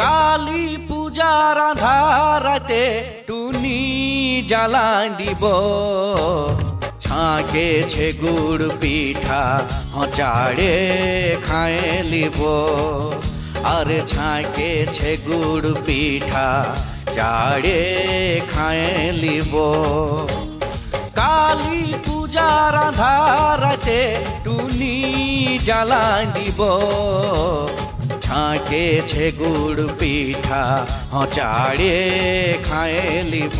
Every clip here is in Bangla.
কালী পূজার আধারাতে টুনি জ্বালাই দিব ছাঁকেছে গুড় পিঠা হচাড়ে খায়ে লিব আরে ছাঁকেছে গুড় পিঠা চাড়ে খায়ে লিব কালী পূজার আধারাতে টুনি জ্বালাই দিব ছাঁকেছে গুড় পিঠা হচাড়ে খায়ে লিব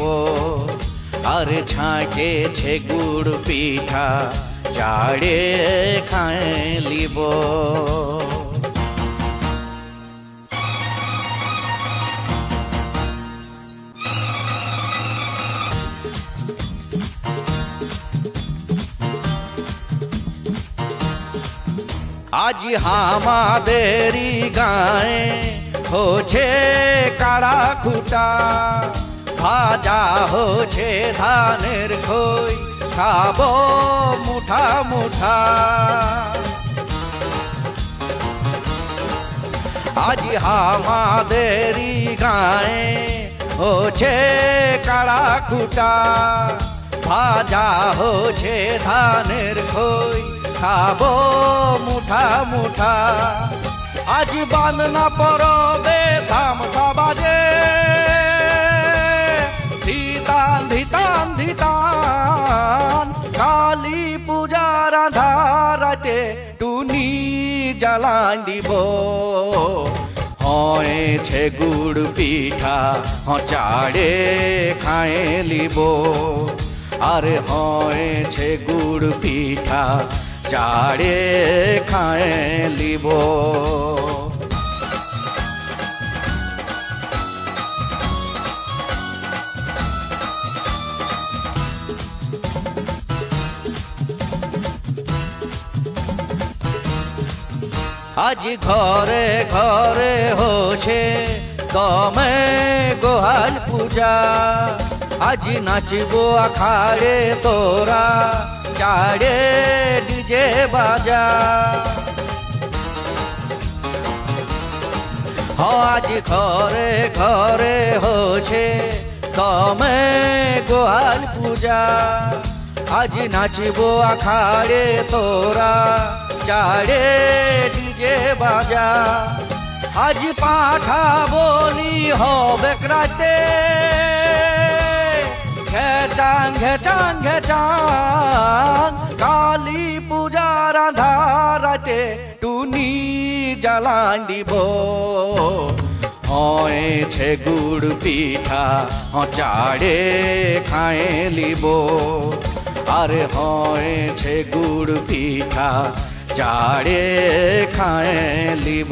আরে ছাঁকেছে গুড় পিঠা চাড়ে খায়ে লিব আজ আমাদেরই গায়ে হচ্ছে কাড়া খুঁটা ভাজা হচ্ছে ধানের খই খাবো মুঠা মুঠা আজ আমাদেরই গায়ে হচ্ছে কাড়া খুঁটা ভাজা হচ্ছে ধানের খই খাবো মুঠা মুঠা আজ বাঁধনা পরবে ধামসা বাজে ধিতান ধিতান ধিতান কালী পূজার আধারাতে টুনি জ্বালাই দিব হয়েছে গুড় পিঠা হচাড়ে খায়ে লিব আরে হয়েছে গুড় পিঠা চাড়ে খায়ে লিব আজ ঘরে ঘরে হচ্ছে দমে গোহাল পূজা আজ নাচবো আখাড়ে তোরা চাড়ে ডিজে বাজা আজ ঘরে ঘরে হচ্ছে দমে গোহাল পূজা আজ নাচবো আখাড়ে তোরা চাড়ে ডিজে বাজা আজ পাঠা বলি হবে রাতে ঘেচাং ঘেচাং ঘেচাং কালী পূজার আধারাতে টুনি জ্বালাই দিব হয়েছে গুড় পিঠা হচাড়ে খায়ে লিব আরে হয়েছে গুড় পিঠা চাড়ে খায়ে লিব